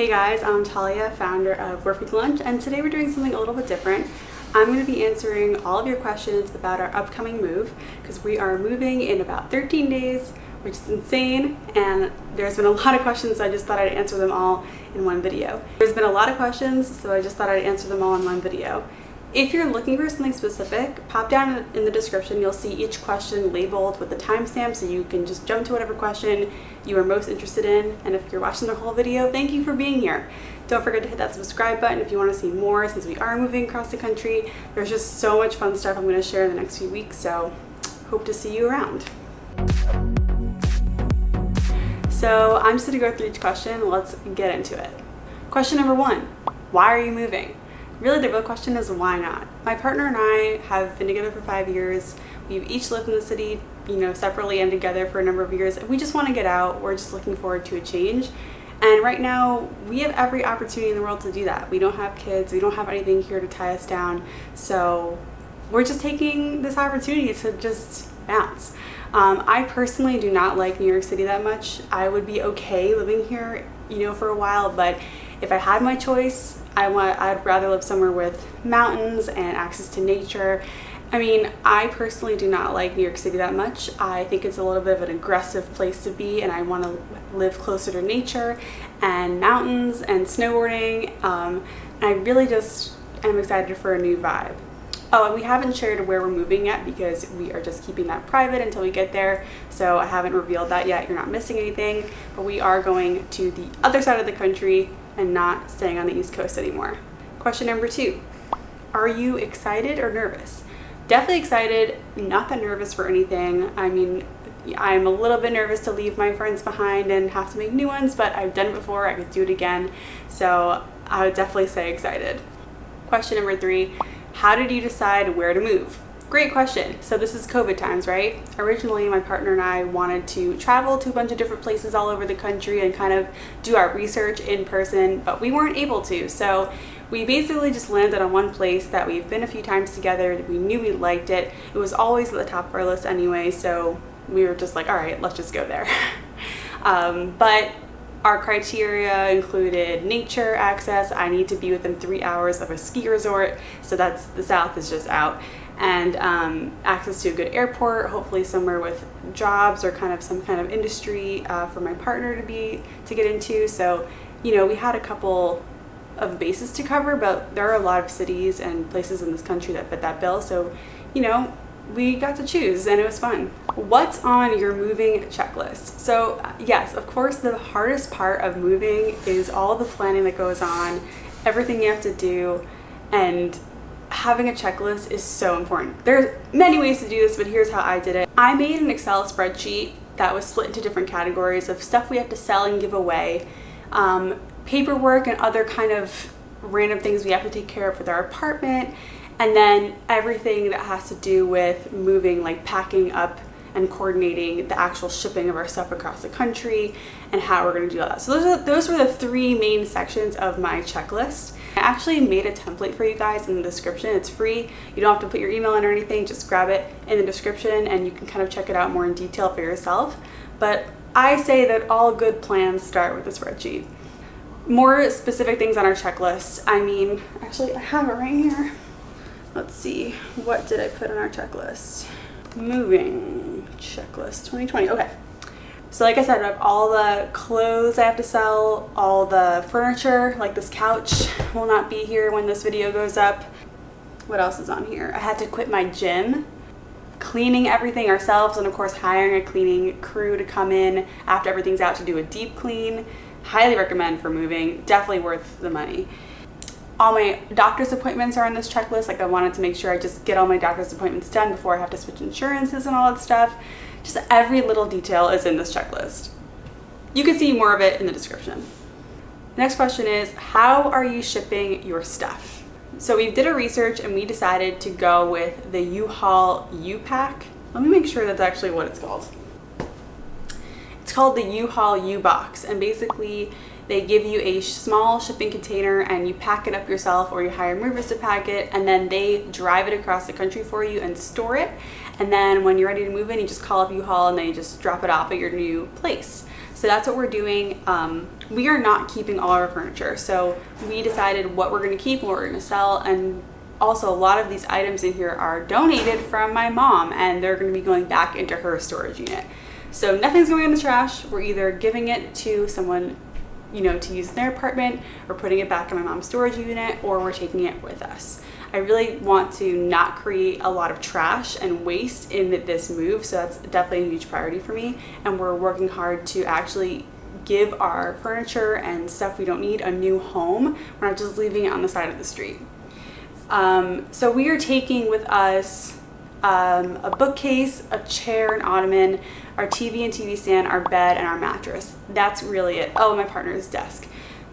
Hey guys, I'm Talia, founder of Workweek Lunch, and today we're doing something a little bit different. I'm going to be answering all of your questions about our upcoming move because we are moving in about 13 days, which is insane, and there's been a lot of questions, so I just thought I'd answer them all in one video. There's been a lot of questions, so I just thought I'd answer them all in one video. If you're looking for something specific, pop down in the description. You'll see each question labeled with the timestamp, so you can just jump to whatever question you are most interested in. And if you're watching the whole video, thank you for being here. Don't forget to hit that subscribe button if you want to see more, since we are moving across the country. There's just so much fun stuff I'm going to share in the next few weeks, so hope to see you around. So I'm just going to go through each question. Let's get into it. Question number 1, why are you moving? Really, the real question is why not? My partner and I have been together for 5 years. We've each lived in the city, separately and together for a number of years. We just want to get out. We're just looking forward to a change. And right now, we have every opportunity in the world to do that. We don't have kids. We don't have anything here to tie us down. So we're just taking this opportunity to just bounce. I personally do not like New York City that much. I would be okay living here, for a while, but if I had my choice, I'd rather live somewhere with mountains and access to nature. I personally do not like New York City that much. I think it's a little bit of an aggressive place to be, and I want to live closer to nature and mountains and snowboarding. And I really just am excited for a new vibe. Oh, and we haven't shared where we're moving yet because we are just keeping that private until we get there. So I haven't revealed that yet. You're not missing anything, but we are going to the other side of the country and not staying on the East Coast anymore. Question number 2, are you excited or nervous? Definitely excited, not that nervous for anything. I'm a little bit nervous to leave my friends behind and have to make new ones, but I've done it before, I could do it again. So I would definitely say excited. Question number 3, how did you decide where to move? Great question. So this is COVID times, right? Originally, my partner and I wanted to travel to a bunch of different places all over the country and kind of do our research in person, but we weren't able to. So we basically just landed on one place that we've been a few times together. We knew we liked it. It was always at the top of our list anyway, so we were just like, all right, let's just go there. But our criteria included nature access. I need to be within 3 hours of a ski resort, so that's the South is just out. And access to a good airport, hopefully somewhere with jobs or some kind of industry for my partner to get into. So, we had a couple of bases to cover, but there are a lot of cities and places in this country that fit that bill. So, we got to choose and it was fun. What's on your moving checklist? So yes, of course, the hardest part of moving is all the planning that goes on, everything you have to do, and having a checklist is so important. There's many ways to do this, but here's how I did it. I made an Excel spreadsheet that was split into different categories of stuff we have to sell and give away, paperwork and other kind of random things we have to take care of with our apartment, and then everything that has to do with moving, like packing up and coordinating the actual shipping of our stuff across the country and how we're going to do that. So those were the 3 main sections of my checklist. I actually made a template for you guys in the description. It's free. You don't have to put your email in or anything. Just grab it in the description and you can kind of check it out more in detail for yourself. But I say that all good plans start with a spreadsheet. More specific things on our checklist. Actually, I have it right here. Let's see, what did I put on our checklist? Moving checklist 2020. Okay. So like I said, I have all the clothes I have to sell, all the furniture, like this couch will not be here when this video goes up. What else is on here? I had to quit my gym, cleaning everything ourselves, and of course hiring a cleaning crew to come in after everything's out to do a deep clean. Highly recommend for moving, definitely worth the money. All my doctor's appointments are on this checklist. Like I wanted to make sure I just get all my doctor's appointments done before I have to switch insurances and all that stuff. Just every little detail is in this checklist. You can see more of it in the description. The next question is, how are you shipping your stuff? So we did a research and we decided to go with the U-Haul U-Pack. Let me make sure that's actually what it's called. It's called the U-Haul U-Box, and basically they give you a small shipping container and you pack it up yourself, or you hire movers to pack it, and then they drive it across the country for you and store it. And then when you're ready to move in, you just call up U-Haul and they just drop it off at your new place. So that's what we're doing. we are not keeping all our furniture. So we decided what we're going to keep and what we're going to sell. And also, a lot of these items in here are donated from my mom, and they're going to be going back into her storage unit. So nothing's going in the trash. We're either giving it to someone, you know, to use in their apartment, or putting it back in my mom's storage unit, or we're taking it with us. I really want to not create a lot of trash and waste in this move, so that's definitely a huge priority for me. And we're working hard to actually give our furniture and stuff we don't need a new home. We're not just leaving it on the side of the street. So we are taking with us a bookcase, a chair, an ottoman, our TV and TV stand, our bed, and our mattress. That's really it. Oh, my partner's desk.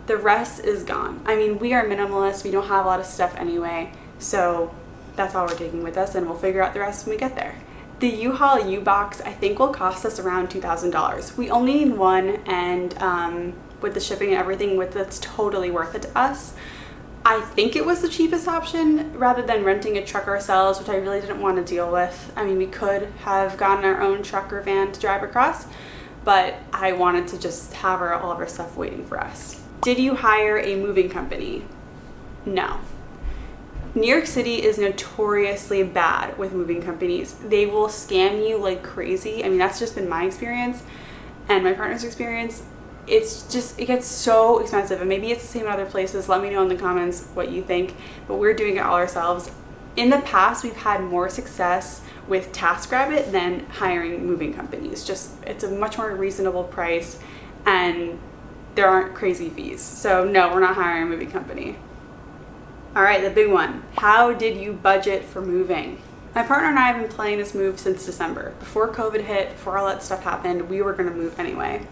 The rest is gone. I mean, we are minimalist. We don't have a lot of stuff anyway. So that's all we're taking with us, and we'll figure out the rest when we get there. The U-Haul U-Box I think will cost us around $2,000. We only need one, and with the shipping and everything, it's totally worth it to us. I think it was the cheapest option rather than renting a truck ourselves, which I really didn't want to deal with. I mean, we could have gotten our own truck or van to drive across, but I wanted to just have all of our stuff waiting for us. Did you hire a moving company? No. New York City is notoriously bad with moving companies. They will scam you like crazy. I mean, that's just been my experience and my partner's experience. It gets so expensive, and maybe it's the same in other places. Let me know in the comments what you think, but we're doing it all ourselves. In the past, we've had more success with TaskRabbit than hiring moving companies. It's a much more reasonable price, and there aren't crazy fees. So no, we're not hiring a moving company. All right, the big one. How did you budget for moving? My partner and I have been planning this move since December. Before COVID hit, before all that stuff happened, we were gonna move anyway.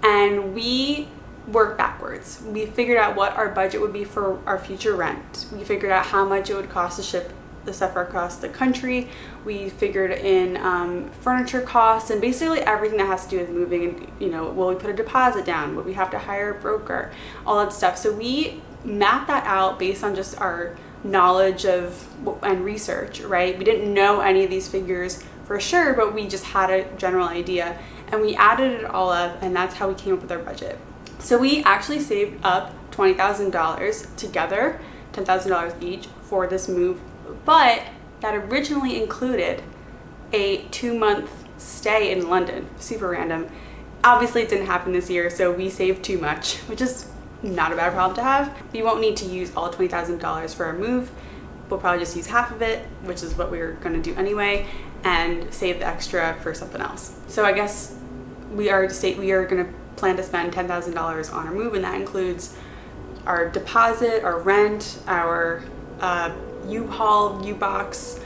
And we worked backwards. We figured out what our budget would be for our future rent. We figured out how much it would cost to ship the stuff across the country. We figured in furniture costs and basically everything that has to do with moving. And, you know, will we put a deposit down? Would we have to hire a broker? All that stuff. So we mapped that out based on just our knowledge of and research, right? We didn't know any of these figures for sure, but we just had a general idea, and we added it all up, and that's how we came up with our budget. So we actually saved up $20,000 together, $10,000 each for this move, but that originally included a 2-month stay in London. Super random. Obviously it didn't happen this year, so we saved too much, which is not a bad problem to have. We won't need to use all $20,000 for our move. We'll probably just use half of it, which is what we were going to do anyway, and save the extra for something else. So I guess we are going to plan to spend $10,000 on our move, and that includes our deposit, our rent, our U-Haul, U-Box,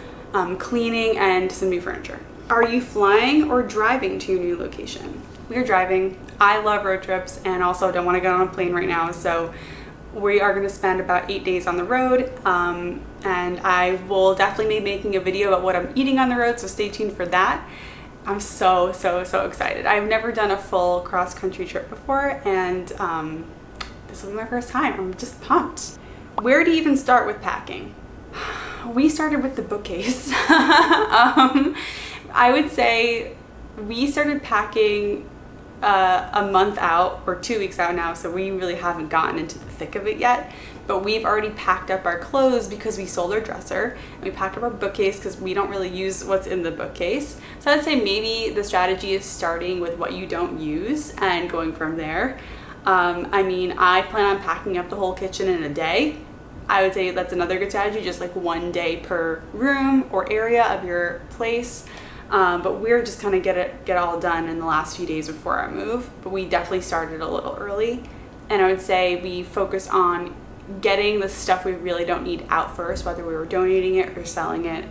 cleaning, and some new furniture. Are you flying or driving to your new location? We are driving. I love road trips and also don't want to get on a plane right now, so we are going to spend about 8 days on the road, and I will definitely be making a video about what I'm eating on the road, so stay tuned for that. I'm so excited. I've never done a full cross-country trip before, and this will be my first time. I'm just pumped. Where do you even start with packing? We started with the bookcase. I would say we started packing a month out or 2 weeks out now, so we really haven't gotten into the thick of it yet, but we've already packed up our clothes because we sold our dresser, and we packed up our bookcase because we don't really use what's in the bookcase. So I'd say maybe the strategy is starting with what you don't use and going from there. I mean, I plan on packing up the whole kitchen in a day. I would say that's another good strategy, just like 1 day per room or area of your place. But we're just kind of get it all done in the last few days before our move. But we definitely started a little early, and I would say we focused on getting the stuff we really don't need out first, whether we were donating it or selling it.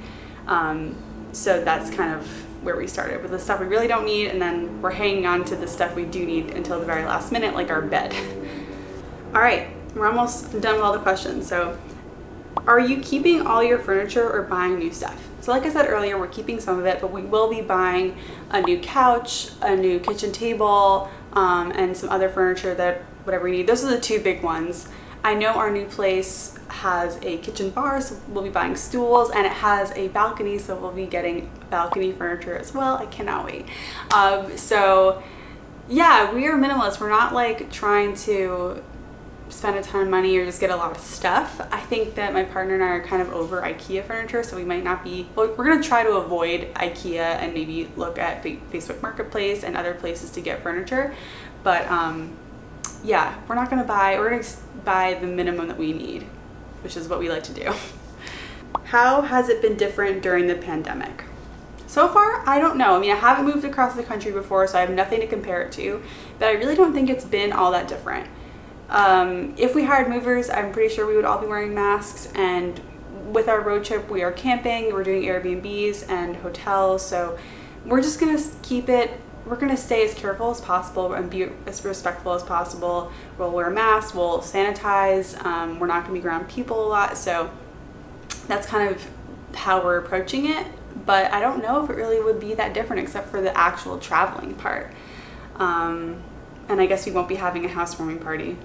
So that's kind of where we started with the stuff we really don't need, and then we're hanging on to the stuff we do need until the very last minute, like our bed. All right, we're almost done with all the questions. So are you keeping all your furniture or buying new stuff? So like I said earlier, we're keeping some of it, but we will be buying a new couch, a new kitchen table, and some other furniture that whatever we need. Those are the two big ones. I know our new place has a kitchen bar, so we'll be buying stools, and it has a balcony, so we'll be getting balcony furniture as well. I cannot wait. So Yeah, we are minimalists. We're not like trying to spend a ton of money or just get a lot of stuff. I think that my partner and I are kind of over IKEA furniture, so we might not be, well, we're gonna try to avoid IKEA and maybe look at Facebook Marketplace and other places to get furniture. But yeah, we're gonna buy the minimum that we need, which is what we like to do. How has it been different during the pandemic? So far, I don't know. I mean, I haven't moved across the country before, so I have nothing to compare it to, but I really don't think it's been all that different. If we hired movers, I'm pretty sure we would all be wearing masks, and with our road trip, we are camping, we're doing Airbnbs and hotels, so we're just gonna we're gonna stay as careful as possible and be as respectful as possible. We'll wear masks, we'll sanitize, we're not gonna be around people a lot, so that's kind of how we're approaching it. But I don't know if it really would be that different except for the actual traveling part. And I guess we won't be having a housewarming party,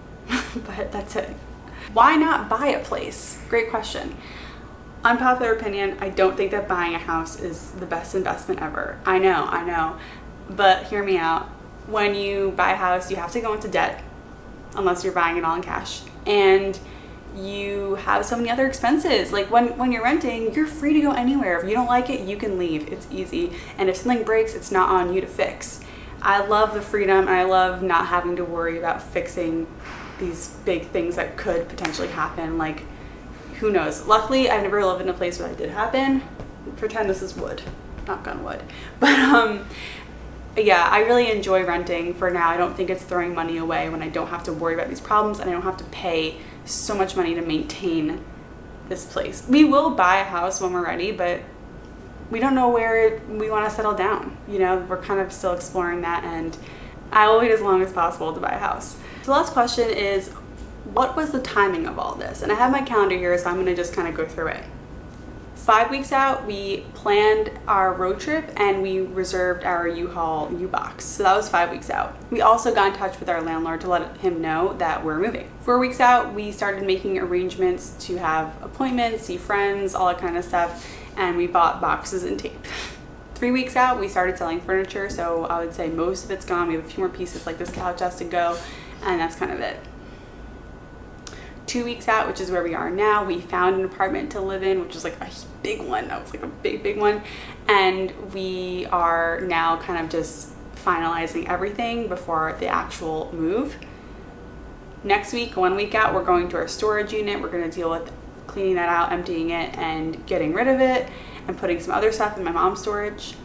but that's it. Why not buy a place? Great question. Unpopular opinion, I don't think that buying a house is the best investment ever. I know, but hear me out. When you buy a house, you have to go into debt, unless you're buying it all in cash. And you have so many other expenses. Like when you're renting, you're free to go anywhere. If you don't like it, you can leave. It's easy. And if something breaks, it's not on you to fix. I love the freedom, and I love not having to worry about fixing these big things that could potentially happen. Like, who knows? Luckily, I've never lived in a place where that did happen. Pretend this is wood, knock on wood. But yeah, I really enjoy renting for now. I don't think it's throwing money away when I don't have to worry about these problems and I don't have to pay so much money to maintain this place. We will buy a house when we're ready, but we don't know where we want to settle down. You know, we're kind of still exploring that, and I will wait as long as possible to buy a house. So the last question is, what was the timing of all this? And I have my calendar here, so I'm going to just kind of go through it. 5 weeks out, we planned our road trip and we reserved our U-Haul U-Box. So that was 5 weeks out. We also got in touch with our landlord to let him know that we're moving. 4 weeks out, we started making arrangements to have appointments, see friends, all that kind of stuff, and we bought boxes and tape. 3 weeks out, we started selling furniture, so I would say most of it's gone. We have a few more pieces like this couch has to go, and that's kind of it. 2 weeks out, which is where we are now, we found an apartment to live in, which was like a big one. That was like a big one. And we are now kind of just finalizing everything before the actual move. Next week, 1 week out, we're going to our storage unit. We're going to deal with cleaning that out, emptying it, and getting rid of it, and putting some other stuff in my mom's storage.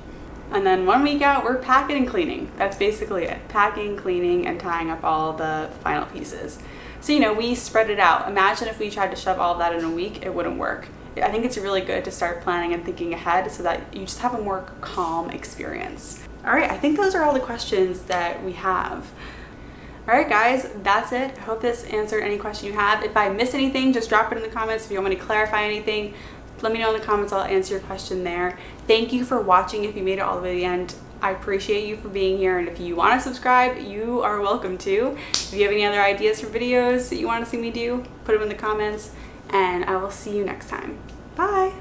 And then 1 week out, we're packing and cleaning. That's basically it. Packing, cleaning, and tying up all the final pieces. So, you know, we spread it out. Imagine if we tried to shove all of that in a week, it wouldn't work. I think it's really good to start planning and thinking ahead so that you just have a more calm experience. All right, I think those are all the questions that we have. All right, guys, that's it. I hope this answered any question you have. If I missed anything, just drop it in the comments. If you want me to clarify anything, let me know in the comments. I'll answer your question there. Thank you for watching if you made it all the way to the end. I appreciate you for being here, and if you want to subscribe, you are welcome to. If you have any other ideas for videos that you want to see me do, put them in the comments, and I will see you next time. Bye!